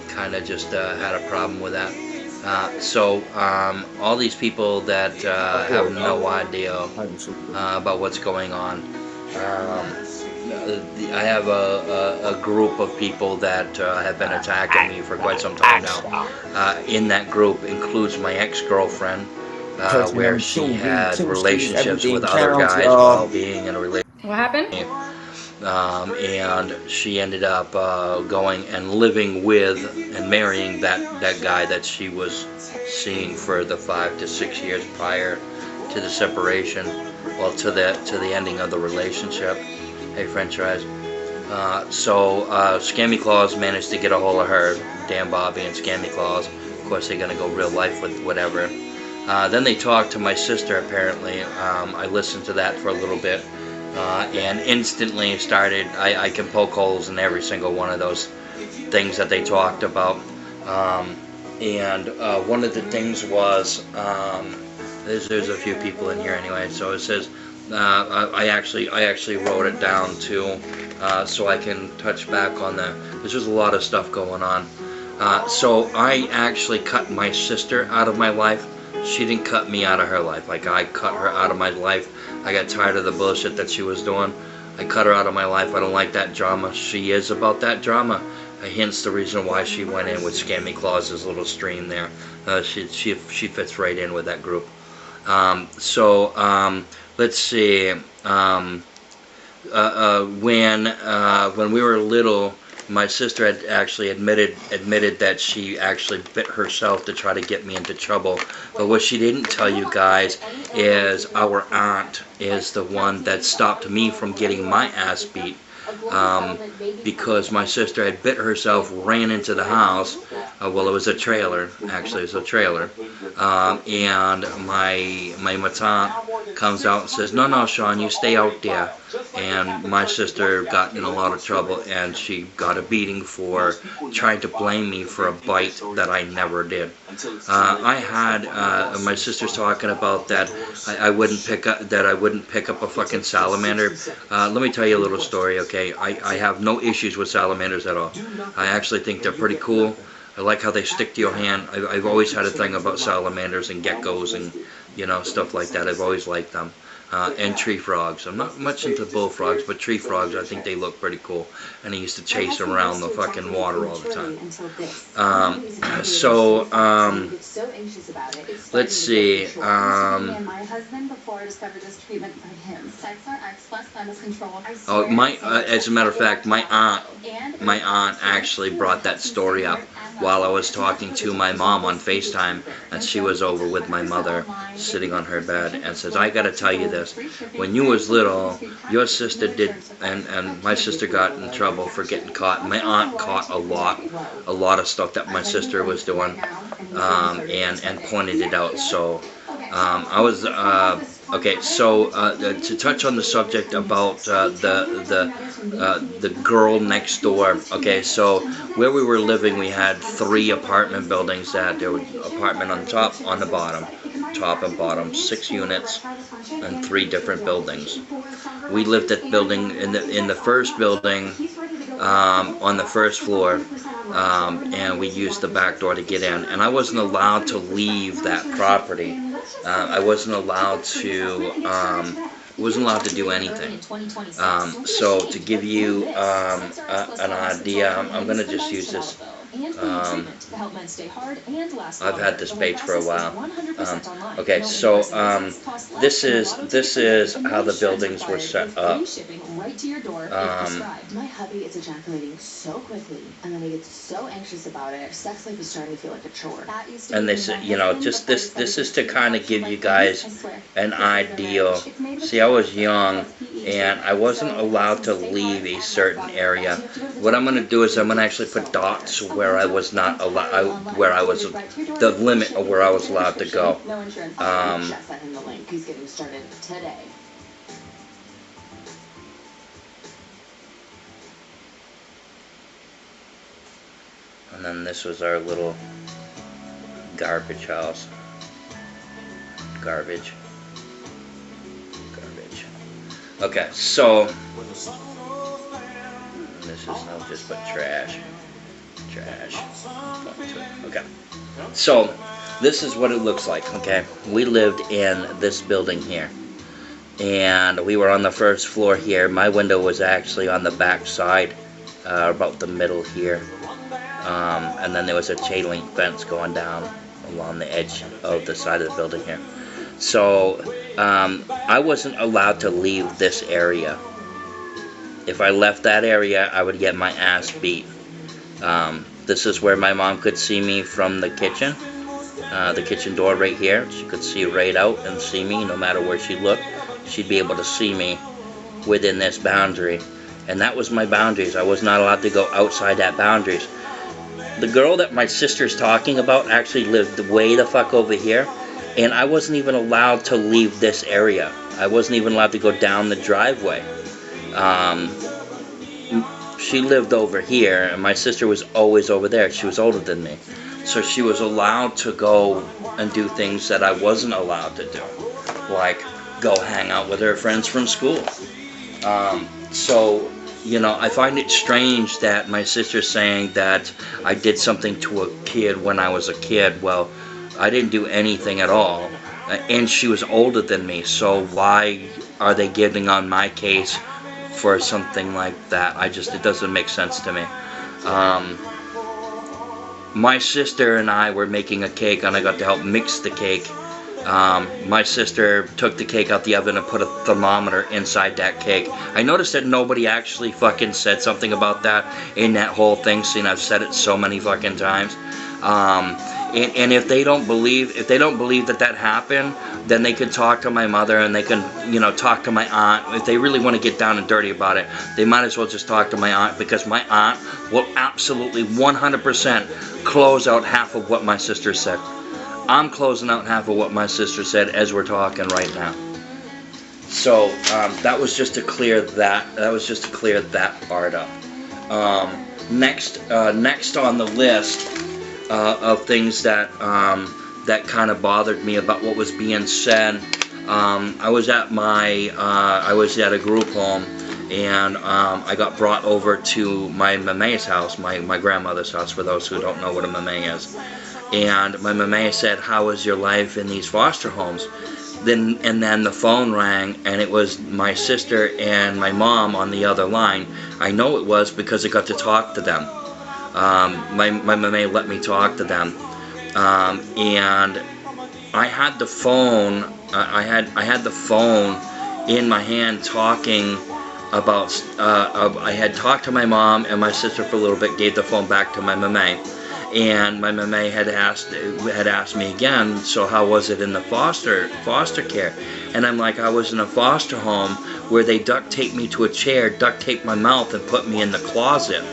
kind of just had a problem with that. So all these people that have no idea about what's going on. I have a group of people that have been attacking me for quite some time now. In that group includes my ex-girlfriend, where she had relationships with other guys while being in a relationship. What happened? And she ended up going and living with and marrying that guy that she was seeing for the 5 to 6 years prior to the separation, well, to the ending of the relationship. Hey, French fries. So Scammy Claus managed to get a hold of her, Dan Bobby and Scammy Claus. Of course, they're gonna go real life with whatever. Then they talked to my sister. Apparently, I listened to that for a little bit. And instantly started, I can poke holes in every single one of those things that they talked about. And one of the things was, there's a few people in here anyway, so it says, I actually wrote it down too, so I can touch back on that. There's just a lot of stuff going on. So I actually cut my sister out of my life. She didn't cut me out of her life. Like, I cut her out of my life. I got tired of the bullshit that she was doing. I cut her out of my life. I don't like that drama. She is about that drama. Hence the reason why she went in with Scammy Claus's little stream there. She fits right in with that group. Let's see. When we were little, my sister had actually admitted that she actually bit herself to try to get me into trouble. But what she didn't tell you guys is our aunt is the one that stopped me from getting my ass beat. Because my sister had bit herself, ran into the house. Well, it was a trailer, actually, it was a trailer. And my matante comes out and says, no, Sean, you stay out there. And my sister got in a lot of trouble, and she got a beating for trying to blame me for a bite that I never did. I had my sister's talking about that I wouldn't pick up a fucking salamander. Let me tell you a little story, okay? I have no issues with salamanders at all. I actually think they're pretty cool. I like how they stick to your hand. I've always had a thing about salamanders and geckos and, you know, stuff like that. I've always liked them. And tree frogs. I'm not much into bullfrogs, but tree frogs, I think they look pretty cool. And I used to chase them around the fucking water all the time. Let's see. As a matter of fact, my aunt actually brought that story up while I was talking to my mom on FaceTime, and she was over with my mother sitting on her bed, and says, I gotta tell you this, when you was little, your sister did, and my sister got in trouble for getting caught. My aunt caught a lot of stuff that my sister was doing, and pointed it out. So I was okay. So to touch on the subject about the girl next door. Okay, so where we were living, we had 3 apartment buildings. There was apartment on top, on the bottom, top and bottom, 6 units, and 3 different buildings. We lived at building in the first building, on the first floor. And we used the back door to get in, and I wasn't allowed to leave that property. I wasn't allowed to do anything. So to give you an idea, I'm going to just use this. I've had this page for a while. Okay, so this is how the buildings were set up. My hubby is ejaculating so quickly, and then he gets so anxious about it. Sex life is starting to feel like a chore. And they said, you know, just this is to kind of give you guys an idea. See, I was young, and I wasn't allowed to leave a certain area. What I'm going to do is I'm going to actually put dots where I was not allowed, where I was the limit of where I was allowed to go. He's getting started today. And then this was our little garbage house. Garbage. Okay, so this is no just but trash. Trash. Okay. So, this is what it looks like, okay? We lived in this building here. And we were on the first floor here. My window was actually on the back side, about the middle here. And then there was a chain link fence going down along the edge of the side of the building here. So, I wasn't allowed to leave this area. If I left that area, I would get my ass beat. This is where my mom could see me from the kitchen door right here. She could see right out and see me no matter where she looked. She'd be able to see me within this boundary. And that was my boundaries. I was not allowed to go outside that boundaries. The girl that my sister's talking about actually lived way the fuck over here. And I wasn't even allowed to leave this area. I wasn't even allowed to go down the driveway. She lived over here, and my sister was always over there. She was older than me. So she was allowed to go and do things that I wasn't allowed to do. Like, go hang out with her friends from school. So, you know, I find it strange that my sister's saying that I did something to a kid when I was a kid. Well, I didn't do anything at all. And she was older than me, so why are they getting on my case for something like that? It doesn't make sense to me. My sister and I were making a cake, and I got to help mix the cake. My sister took the cake out the oven and put a thermometer inside that cake. I noticed that nobody actually fucking said something about that in that whole thing, seeing I've said it so many fucking times. And if they don't believe that happened, then they can talk to my mother, and they can, you know, talk to my aunt. If they really want to get down and dirty about it, they might as well just talk to my aunt, because my aunt will absolutely 100% close out half of what my sister said. I'm closing out half of what my sister said as we're talking right now. So that was just to clear that. That was just to clear that part up. Next on the list of things that that kind of bothered me about what was being said. I was at a group home, and I got brought over to my mame's house, my grandmother's house, for those who don't know what a mame is. And my mame said, "How was your life in these foster homes?" And then the phone rang, and it was my sister and my mom on the other line. I know it was because I got to talk to them. My mame let me talk to them, and I had the phone. I had the phone in my hand, talking about. I had talked to my mom and my sister for a little bit. Gave the phone back to my mame, and my mame had asked me again. So how was it in the foster care? And I'm like, I was in a foster home where they duct taped me to a chair, duct taped my mouth, and put me in the closet.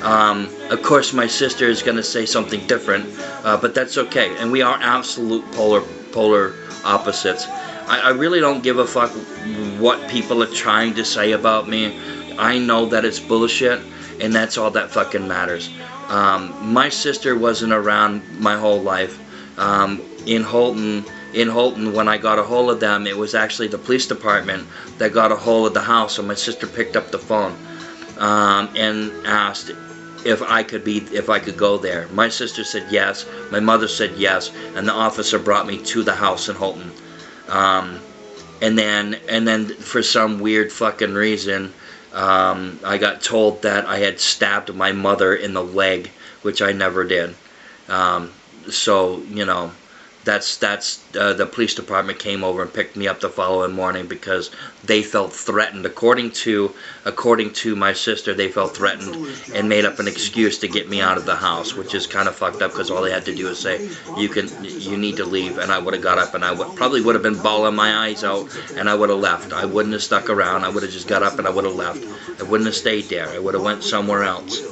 Of course, my sister is going to say something different, but that's okay. And we are absolute polar opposites. I really don't give a fuck what people are trying to say about me. I know that it's bullshit, and that's all that fucking matters. My sister wasn't around my whole life. In Holton, when I got a hold of them, it was actually the police department that got a hold of the house, so my sister picked up the phone and asked if I could go there. My sister said yes, my mother said yes, and the officer brought me to the house in Holton. And then for some weird fucking reason, I got told that I had stabbed my mother in the leg, which I never did. So, you know, the police department came over and picked me up the following morning because they felt threatened. According to my sister, they felt threatened and made up an excuse to get me out of the house, which is kind of fucked up, because all they had to do is say, you need to leave, and I would have got up, and I probably would have been bawling my eyes out, and I would have left. I wouldn't have stuck around. I would have just got up and I would have left. I wouldn't have stayed there. I would have went somewhere else.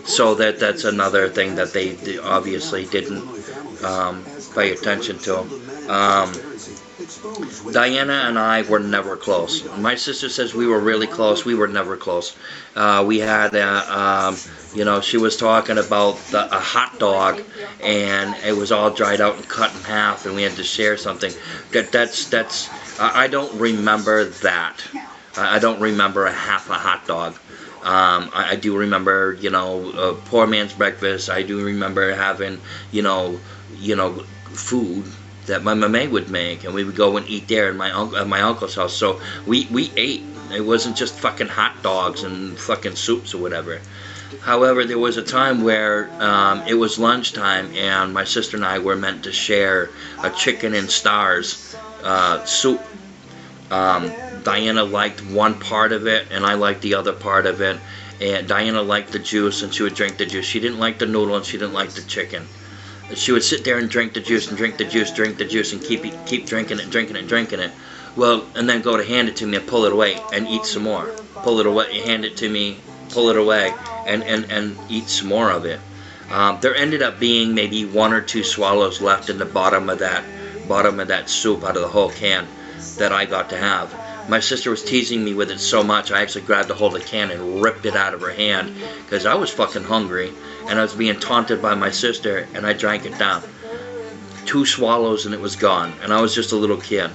So that's another thing that they obviously didn't pay attention to. Diana and I were never close. My sister says we were really close. We were never close. We had, you know, she was talking about a hot dog, and it was all dried out and cut in half, and we had to share something. I don't remember that. I don't remember half a hot dog. I do remember, poor man's breakfast. I do remember having, food that my mama would make, and we would go and eat there at my uncle's house. So we ate. It wasn't just fucking hot dogs and fucking soups or whatever. However, there was a time where it was lunchtime, and my sister and I were meant to share a chicken and stars soup. Diana liked one part of it, and I liked the other part of it. And Diana liked the juice, and she would drink the juice. She didn't like the noodle, and she didn't like the chicken. She would sit there and drink the juice, and drink the juice, and keep drinking it. Well, and then go to hand it to me and pull it away and eat some more. Pull it away, hand it to me, pull it away, and eat some more of it. There ended up being maybe 1 or 2 swallows left in the bottom of that soup out of the whole can that I got to have. My sister was teasing me with it so much, I actually grabbed a hold of the can and ripped it out of her hand because I was fucking hungry, and I was being taunted by my sister, and I drank it down. 2 swallows and it was gone, and I was just a little kid.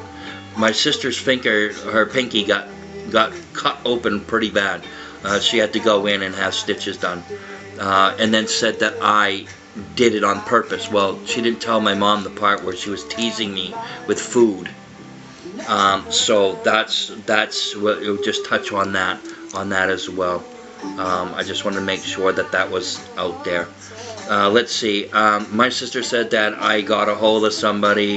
My sister's finger, her pinky got cut open pretty bad. She had to go in and have stitches done, and then said that I did it on purpose. Well, she didn't tell my mom the part where she was teasing me with food. So that's what we'll just touch on that as well. I just wanted to make sure that was out there. Let's see. My sister said that I got a hold of somebody